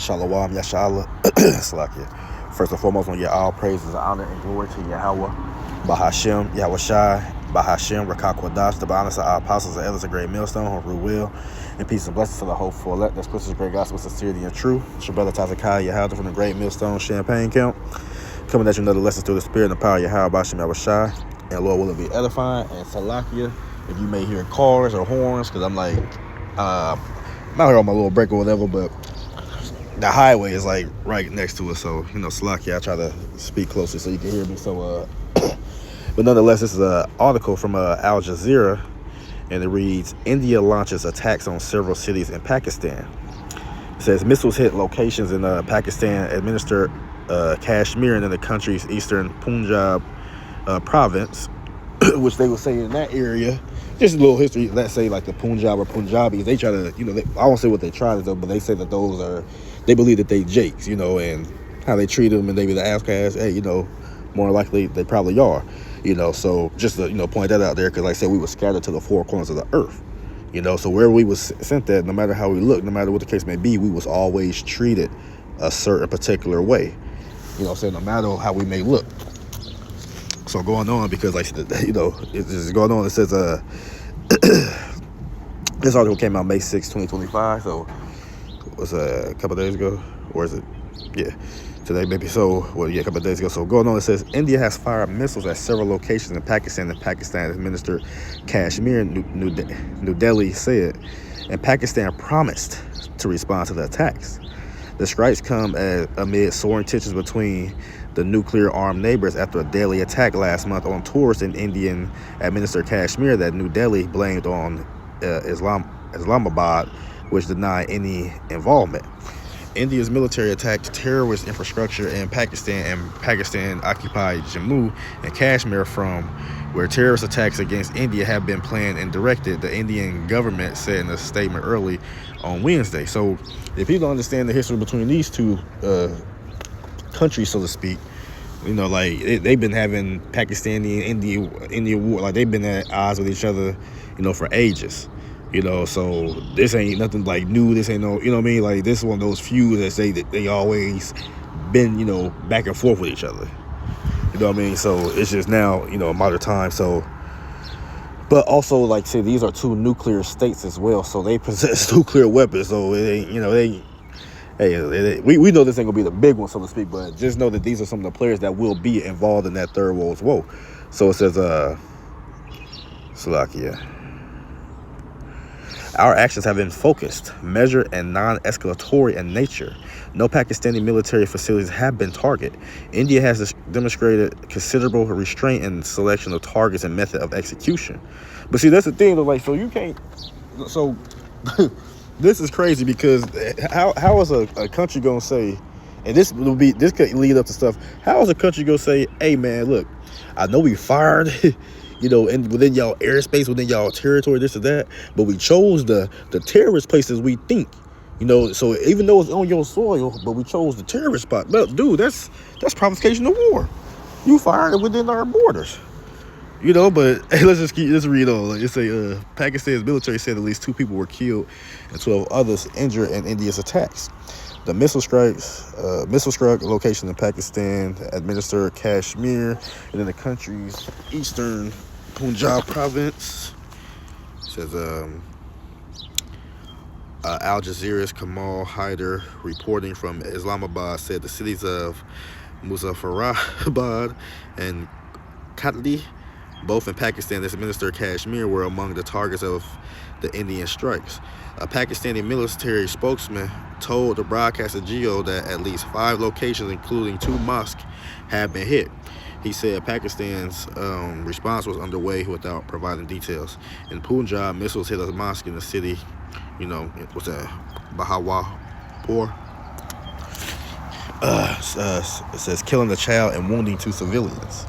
Shalom, Yashala, Salakia. First and foremost, on your all praises, honor, and glory to Yahweh, Bahashem, Yahweh Shai, Bahashem, Rakakwadash, the honors of our apostles and elders, a great millstone, on Ruel, and peace and blessings to the hopeful elect. That's Christ's great gospel, sincerity and true. It's your brother Tazakai Yahweh from the great millstone, Champagne Camp, coming at you another lesson through the spirit and the power of Yahweh, Bahashem, Yahweh Shai, and Lord, will it be edifying, and Salakia, if you may hear cars or horns, because I'm like, I'm out here on my little break or whatever, but the highway is like right next to us, so Slacky, I try to speak closer so you can hear me. So, but nonetheless, this is an article from Al Jazeera, and it reads: India launches attacks on several cities in Pakistan. It says missiles hit locations in Pakistan administered Kashmir and in the country's eastern Punjab province, which they would say in that area. Just a little history. Let's say like the Punjab or Punjabis, they try to, I won't say what they try to do, but they say that those are, they believe that they jakes, and how they treat them, and they be the outcasts. Hey, more likely they probably are, So just to point that out there, because like I said, we were scattered to the four corners of the earth, So wherever we was sent at, no matter how we look, no matter what the case may be, we was always treated a certain particular way, So no matter how we may look. So going on, because like it's just going on. It says this article came out May 6, 2025. So it was a couple of days ago, or is it? Yeah, today maybe. So a couple of days ago. So going on, it says India has fired missiles at several locations in Pakistan. And Pakistan administered Kashmir, New Delhi said, and Pakistan promised to respond to the attacks. The strikes come amid soaring tensions between the nuclear-armed neighbors after a deadly attack last month on tourists in Indian-administered Kashmir that New Delhi blamed on Islamabad, which denied any involvement. India's military attacked terrorist infrastructure in Pakistan, and Pakistan occupied Jammu and Kashmir, from where terrorist attacks against India have been planned and directed, the Indian government said in a statement early on Wednesday. So if you don't understand the history between these two countries, so to speak, like they've been having Pakistani and India war, like they've been at odds with each other, for ages. So this ain't nothing like new. This ain't no, what I mean? Like this is one of those feuds that say that they always been, back and forth with each other. What I mean? So it's just now, modern time. So, but also, like, say these are two nuclear states as well, so they possess nuclear weapons. So it ain't, we know this ain't gonna be the big one, so to speak. But just know that these are some of the players that will be involved in that third world war. So it says, Slovakia. Our actions have been focused, measured, and non-escalatory in nature. No Pakistani military facilities have been targeted. India has demonstrated considerable restraint in selection of targets and method of execution. But see, that's the thing, though. Like, so you can't. So this is crazy, because how is a country gonna say? And this could lead up to stuff. How is a country gonna say, "Hey, man, look, I know we fired." Within y'all airspace, within y'all territory, this or that, but we chose the terrorist places we think, so even though it's on your soil, but we chose the terrorist spot. But dude, that's provocation of war. You fired it within our borders, but hey, let's read on. It say Pakistan's military said at least 2 people were killed and 12 others injured in India's attacks. The missile struck location in Pakistan administered Kashmir and in the country's eastern Punjab province. It says Al Jazeera's Kamal Haider, reporting from Islamabad, said the cities of Muzaffarabad and Katli, both in Pakistan, that administered Kashmir, were among the targets of the Indian strikes. A Pakistani military spokesman told the broadcaster Geo that at least 5 locations, including 2 mosques, have been hit. He said Pakistan's response was underway without providing details. In Punjab, missiles hit a mosque in the city, what's that, Bahawalpur. It says killing a child and wounding 2 civilians.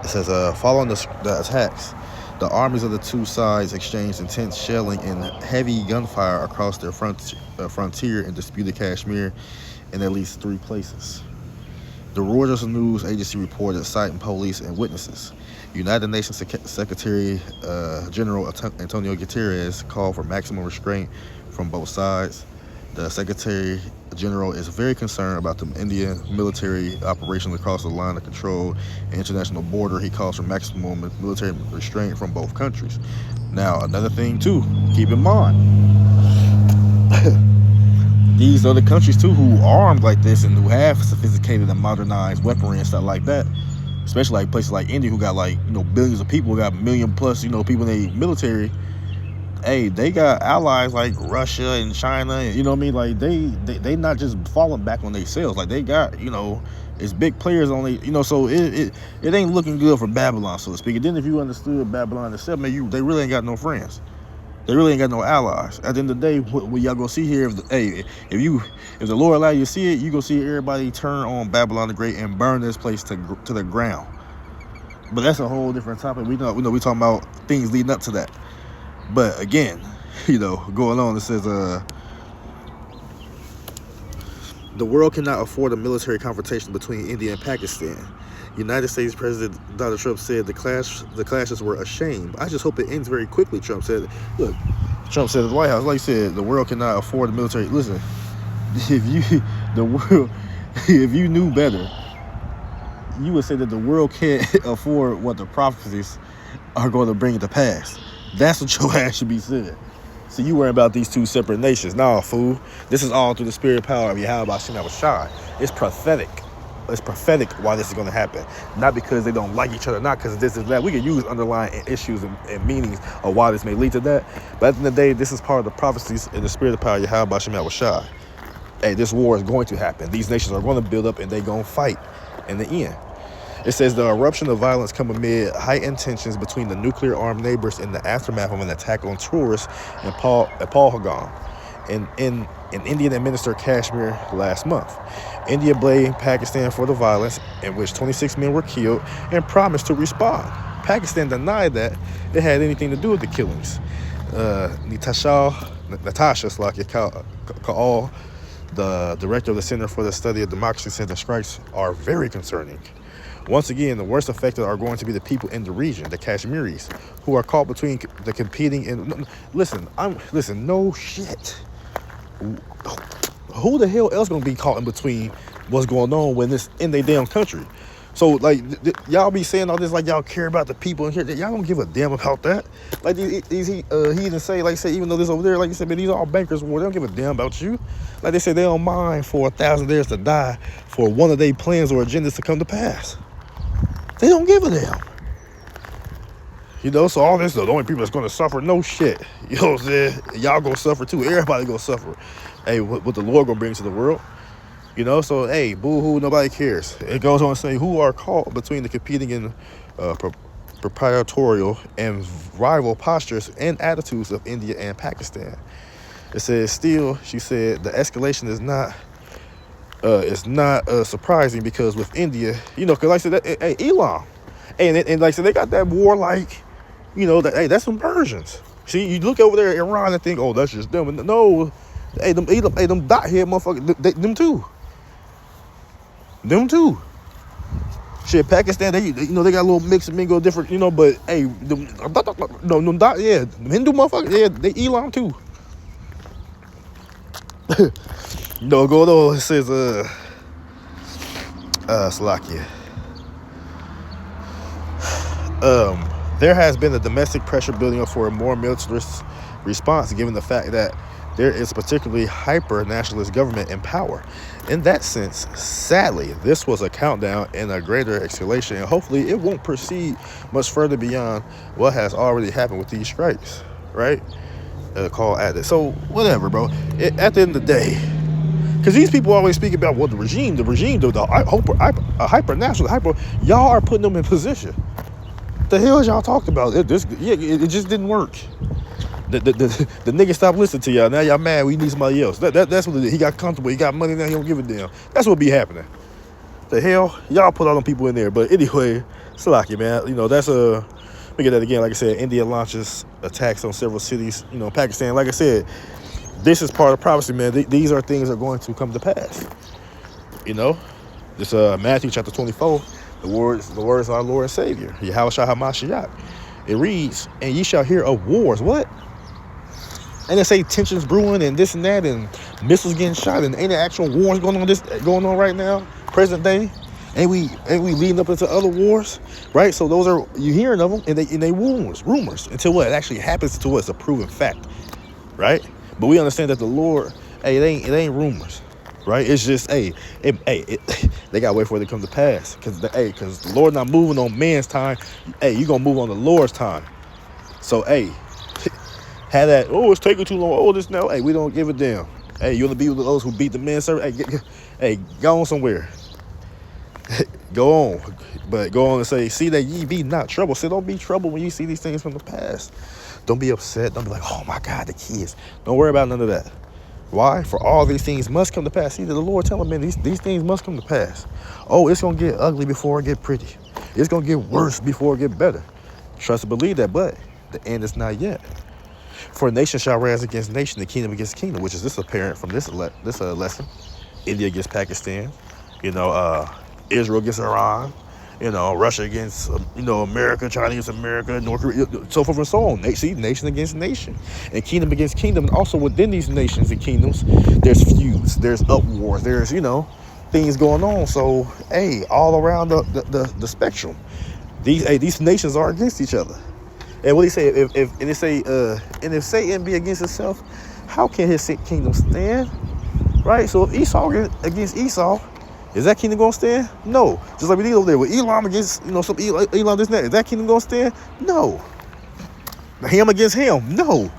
It says following the attacks, the armies of the 2 sides exchanged intense shelling and heavy gunfire across their frontier in disputed Kashmir in at least 3 places. The Reuters news agency reported, citing police and witnesses. United Nations Secretary General Antonio Guterres called for maximum restraint from both sides. The Secretary General is very concerned about the Indian military operations across the line of control and international border. He calls for maximum military restraint from both countries. Now, another thing too, keep in mind, these other countries too who are armed like this and who have sophisticated and modernized weaponry and stuff like that, especially like places like India who got like, billions of people, got million plus, people in their military. Hey, they got allies like Russia and China, and you know what I mean? Like they not just falling back on themselves. Like they got, it's big players only, so it ain't looking good for Babylon, so to speak. And then if you understood Babylon itself, man, they really ain't got no friends. They really ain't got no allies. At the end of the day, what y'all gonna see here, if the Lord allow you to see it, you gonna see everybody turn on Babylon the Great and burn this place to the ground. But that's a whole different topic. We talking about things leading up to that. But again, going on, it says, the world cannot afford a military confrontation between India and Pakistan. United States President Donald Trump said the clashes were a shame. I just hope it ends very quickly, Trump said. Look, Trump said at the White House, like I said, the world cannot afford a military. Listen, if you knew better, you would say that the world can't afford what the prophecies are going to bring to pass. That's what your ass should be saying. So you worry about these two separate nations. Nah, fool. This is all through the spirit power of Yahweh Hashem Shai. It's prophetic. It's prophetic why this is going to happen. Not because they don't like each other, not because this is that. We can use underlying issues and meanings of why this may lead to that. But at the end of the day, this is part of the prophecies in the spirit of power of Yahweh Hashem Shai. Hey, this war is going to happen. These nations are going to build up and they're going to fight in the end. It says the eruption of violence come amid heightened tensions between the nuclear-armed neighbors in the aftermath of an attack on tourists in Pahalgam, in Indian-administered Kashmir last month. India blamed Pakistan for the violence, in which 26 men were killed, and promised to respond. Pakistan denied that it had anything to do with the killings. Natasha Kaul, the director of the Center for the Study of Democracy, said the strikes are very concerning. Once again, the worst affected are going to be the people in the region, the Kashmiris, who are caught between the competing. Listen, no shit. Who the hell else gonna be caught in between what's going on when this in their damn country? So like y'all be saying all this like y'all care about the people in here. Y'all don't give a damn about that. Like these heathens say, like say, even though this over there, like you said, man, these are all bankers' war. They don't give a damn about you. Like they say, they don't mind for 1,000 years to die for one of their plans or agendas to come to pass. They don't give a damn. So all this, the only people that's going to suffer, no shit. You know what I'm saying? Y'all going to suffer too. Everybody going to suffer. Hey, what the Lord going to bring to the world? So, hey, boo-hoo, nobody cares. It goes on to say, who are caught between the competing and proprietorial and rival postures and attitudes of India and Pakistan. It says, still, she said, the escalation is not surprising because with India, because like I said, hey, Elon, and like I said, they got that war like, that's some Persians. See, you look over there at Iran and think, oh, that's just them. And no, hey, them dot head motherfuckers, them too. Shit, Pakistan, they got a little mix and mingle different, but hey, them dot, yeah, them Hindu motherfuckers, yeah, they Elon too. Going on, it says, Slovakia. There has been a domestic pressure building up for a more militarist response, given the fact that there is particularly hyper-nationalist government in power. In that sense, sadly, this was a countdown and a greater escalation, and hopefully it won't proceed much further beyond what has already happened with these strikes, right? Call at it. So, whatever, bro. At the end of the day, because these people always speak about what the hyper-national, y'all are putting them in position. The hell y'all talked about? It just didn't work. The nigga stopped listening to y'all. Now y'all mad. We need somebody else. That's what he got comfortable. He got money now. He don't give a damn. That's what be happening. The hell y'all put all them people in there. But anyway, Salaki, man. That's let me get that again. Like I said, India launches attacks on several cities. Pakistan. Like I said, this is part of prophecy, man. These are things that are going to come to pass. This Matthew chapter 24. The words of our Lord and Savior, Yahweh Shah HaMashiach. It reads, and ye shall hear of wars. What? And they say tensions brewing and this and that, and missiles getting shot, and ain't there actual wars going on right now, present day? Ain't we leading up into other wars, right? So those are, you hearing of them, and they rumors until what it actually happens, to what's a proven fact, right? But we understand that the Lord, hey, it ain't rumors, right? It's just, hey, they gotta wait for it to come to pass, because the Lord not moving on man's time. Hey, you gonna move on the Lord's time. So, hey, had that, oh, it's taking too long, oh, this now, hey, we don't give a damn. Hey, you want to be with those who beat the man servant? Hey, go on somewhere. Go on. But go on and say, see that ye be not troubled. So don't be troubled when you see these things from the past. Don't be upset. Don't be like, oh my God, the kids. Don't worry about none of that. Why? For all these things must come to pass. See, the Lord telling me these things must come to pass. Oh, it's going to get ugly before it get pretty. It's going to get worse before it get better. Trust and believe that, but the end is not yet. For nation shall rise against nation, the kingdom against kingdom, which is this apparent from this lesson. India against Pakistan, Israel against Iran, Russia against, America, China against America, North Korea, so forth and so on. See, nation against nation, and kingdom against kingdom. And also within these nations and kingdoms, there's feuds, there's uproars, there's, things going on. So, hey, all around the spectrum, these nations are against each other. And what he say? If Satan be against himself, how can his kingdom stand? Right. So if Esau against Esau, is that kingdom gonna stand? No. Just like we did over there with Elam against some Elam this and that. Is that kingdom gonna stand? No. Him against him? No.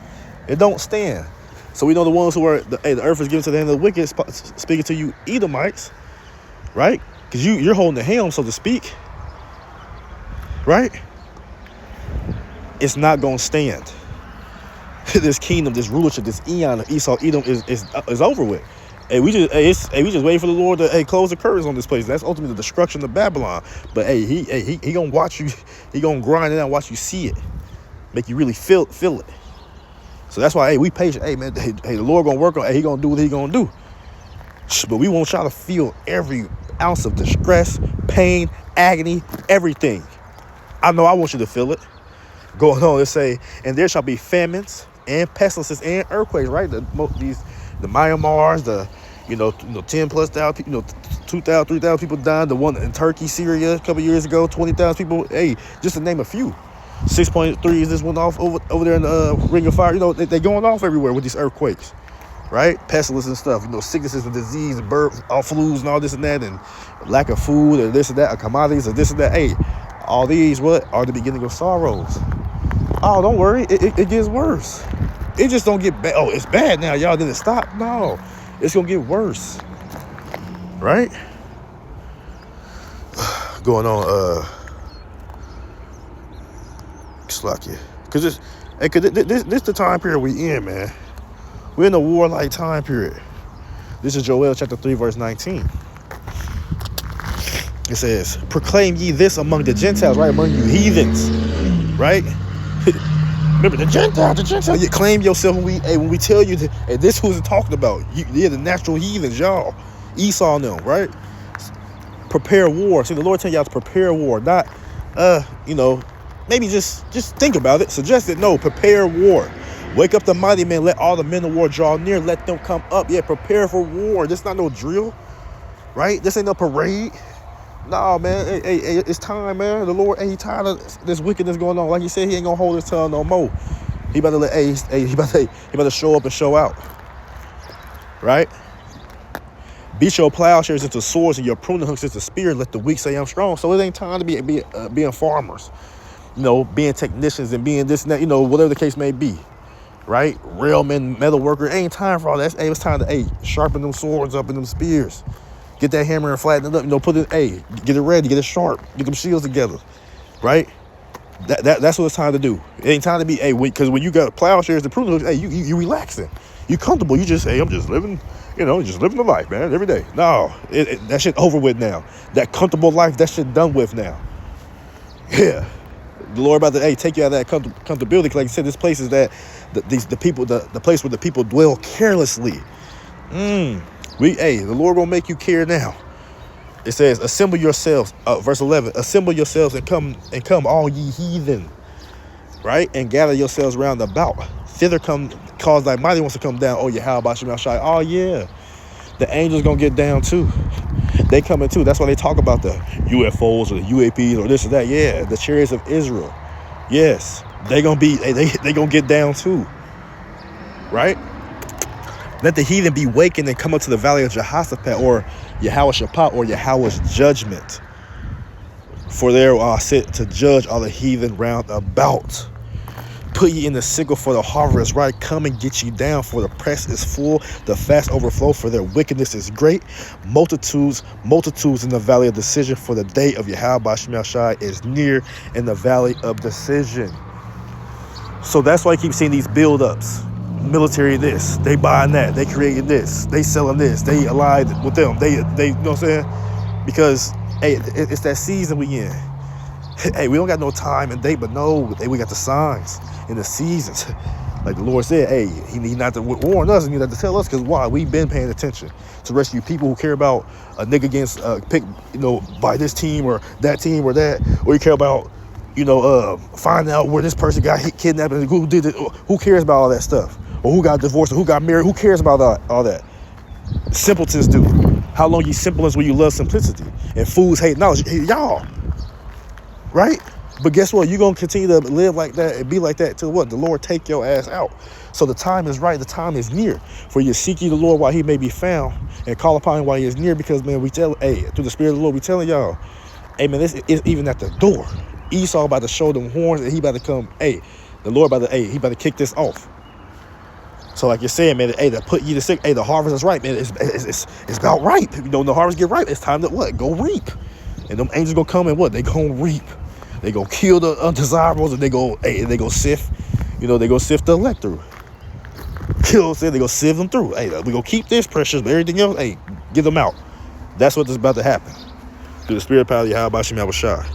It don't stand. So we know the ones who are the earth is given to the hand of the wicked. Speaking to you Edomites, right? Because you're holding the helm, so to speak. Right. It's not gonna stand. This kingdom, this rulership, this eon of Esau, Edom is over with. Hey, we just wait for the Lord to close the curtains on this place. That's ultimately the destruction of Babylon. But he gonna watch you. He gonna grind it out, watch you see it, make you really feel it. So that's why we patient. Hey man, the Lord gonna work on. He gonna do what he gonna do. But we won't try to feel every ounce of distress, pain, agony, everything. I know I want you to feel it. Going on, let's say, and there shall be famines and pestilences and earthquakes, right? The Myanmars, 10 plus thousand, 2,000, 3,000 people died. The one in Turkey, Syria, a couple years ago, 20,000 people. Hey, just to name a few. 6.3 is this one off over there in the Ring of Fire. They going off everywhere with these earthquakes, right? Pestilence and stuff. Sicknesses and disease, and birth, all flus and all this and that, and lack of food or this and that, or commodities or this and that. Hey, all these are the beginning of sorrows. Oh, don't worry, it gets worse. It just don't get bad. Oh, it's bad now. Y'all didn't stop. No, it's gonna get worse, right? Going on, Slacky, because this the time period we in, man. We're in a warlike time period. This is Joel chapter 3, verse 19. It says, "Proclaim ye this among the Gentiles," right? Among you heathens, right? Remember the Gentiles. You claim yourself when we tell you that, hey, this who's it talking about. You're the natural heathens, y'all. Esau and them, right? Prepare war. See, the Lord telling y'all to prepare war, not, maybe just think about it. Suggest it. No, prepare war. Wake up the mighty men. Let all the men of war draw near. Let them come up. Yeah, prepare for war. This not no drill, right? This ain't no parade. No, man, hey, it's time, man. The Lord, he tired of this wickedness going on. Like he said, he ain't gonna hold his tongue no more. He about to he about to show up and show out, right? Beat your plowshares into swords and your pruning hooks into spears. Let the weak say I'm strong. So it ain't time to be being farmers, being technicians and being this and that, whatever the case may be, right? Railmen, metal worker, ain't time for all that. Hey, it's time to sharpen them swords up and them spears. Get that hammer and flatten it up. Put it. Get it ready. Get it sharp. Get them shields together, right? That's what it's time to do. It ain't time to be because when you got plowshares and pruning hooks, you relaxing, you comfortable. You just I'm just living, just living the life, man, every day. No, that shit over with now. That comfortable life, that shit done with now. Yeah, the Lord about to take you out of that comfortability. Like I said, this place is that the place where the people dwell carelessly. The Lord gonna make you care now. It says, assemble yourselves, verse 11, assemble yourselves and come all ye heathen, right? And gather yourselves round about. Thither come cause thy mighty ones to come down. Oh, Yahweh Shem Shai. Oh, yeah. The angels going to get down too. They coming too. That's why they talk about the UFOs or the UAPs or this or that. Yeah, the chariots of Israel. Yes, they going to be, they going to get down too. Right? Let the heathen be wakened and come up to the valley of Jehoshaphat, or Yahweh Shaphat, or Yahweh's judgment. For there I sit to judge all the heathen round about. Put ye in the sickle, for the harvest is right. Come and get ye down, for the press is full, the fast overflow, for their wickedness is great. Multitudes in the valley of decision, for the day of Yahweh Shem Shai is near in the valley of decision. So that's why you keep seeing these build-ups. Military this, they buying that, they creating this, they selling this, they allied with them, they you know what I'm saying? Because, hey, it's that season we in. Hey, we don't got no time and date, but no, hey, we got the signs in the seasons. Like the Lord said, hey, he need not to warn us and he need not to tell us, because why? We've been paying attention to rescue people who care about a nigga against pick, you know, by this team or that, or you care about, you know, find out where this person got kidnapped and who did it. Who cares about all that stuff? Or who got divorced or who got married? Who cares about all that? Simpletons do. How long you simplest when you love simplicity? And fools hate knowledge. Hey, y'all. Right? But guess what? You're going to continue to live like that and be like that till what? The Lord take your ass out. So the time is right. The time is near. For you seek ye the Lord while he may be found, and call upon him while he is near. Because, man, we tell, hey, through the Spirit of the Lord, we telling y'all, hey, man, this is even at the door. Esau about to show them horns, and he about to come, hey, the Lord about to, hey, he about to kick this off. So like you're saying, man, hey, to put you to sick, hey, the harvest is ripe, man. It's about ripe. You know, when the harvest get ripe, it's time to what? Go reap. And them angels gonna come and what? They gonna reap. They gonna kill the undesirables, and they go sift. You know, they go sift the elect through. Kill them, they go sieve them through. Hey, we gonna keep this precious, but everything else, hey, get them out. That's what's about to happen through the Spirit power of Yahweh Shem Shai.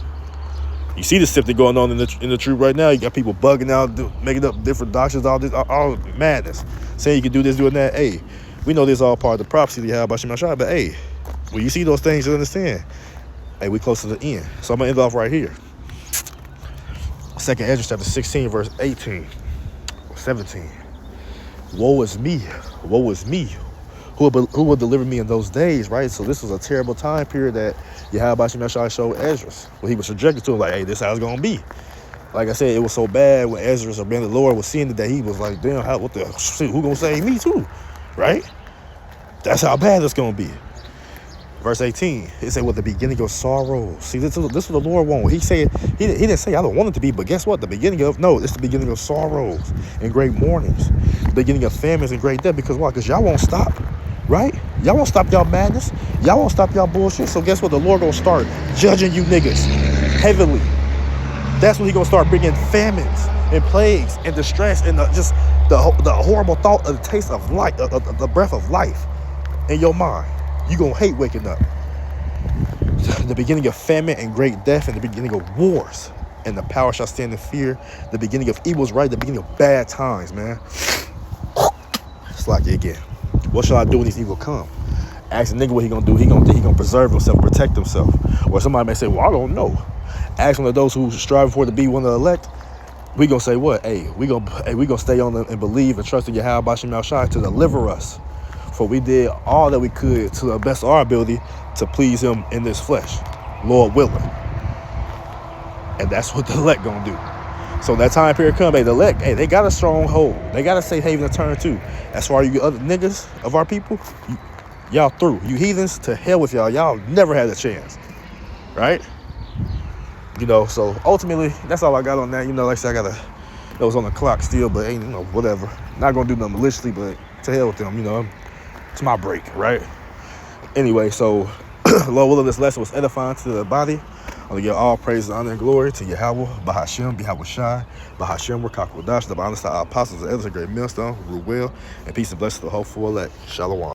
You see the sifting going on in the truth right now. You got people bugging out, making up different doctrines, all this, all madness, saying you can do this, doing that. Hey, we know this all part of the prophecy that you have about Shem Shai, but hey, when you see those things, you understand. Hey, we close to the end. So I'm gonna end off right here. 2 Ezra chapter 16, verse 18 or 17. Woe is me, woe is me. Who will deliver me in those days, right? So this was a terrible time period that Yahweh Shem Shai showed Ezra. When he was subjected to it, like, hey, this is how it's going to be. Like I said, it was so bad when Ezra, or man, the Lord, was seeing it that he was like, damn, what the shit, who going to save me too, right? That's how bad it's going to be. Verse 18, it said, with the beginning of sorrow. See, this is what the Lord wanted. He said, he didn't say, I don't want it to be, but guess what? The beginning of, no, it's the beginning of sorrows and great mournings. The beginning of famines and great death. Because why? Because y'all won't stop. Right? Y'all won't stop y'all madness. Y'all won't stop y'all bullshit. So guess what? The Lord gonna start judging you niggas heavily. That's when he gonna start bringing famines and plagues and distress and just the horrible thought of the taste of life, the breath of life in your mind. You gonna hate waking up. The beginning of famine and great death, and the beginning of wars, and the power shall stand in fear. The beginning of evils, right? The beginning of bad times, man. It's like it again. What shall I do when these evil come? Ask a nigga what he gonna do. He gonna preserve himself, protect himself. Or somebody may say, well, I don't know. Ask one of those who strive for to be one of the elect. We gonna say what? Hey, we gonna stay on and believe and trust in Yahweh Shem Shai to deliver us. For we did all that we could to the best of our ability to please him in this flesh, Lord willing. And that's what the elect gonna do. So that time period come, hey, the elect, hey, they got a stronghold. They got a safe haven to turn to. As far as you other niggas of our people, y'all through. You heathens, to hell with y'all. Y'all never had a chance, right? You know, so ultimately, that's all I got on that. You know, like I said, that was on the clock still, but ain't, you know, whatever. Not gonna do nothing maliciously, but to hell with them, you know. It's my break, right? Anyway, so Lord willing, this lesson was edifying to the body. I want to give all praise, honor, and glory to Yahweh, Bahashem, Yahweh Shai, Bahashem, Rakakwadash, the honest our apostles, the elders, a great millstone, rule well, and peace and blessings to the hopeful elect. Shalom.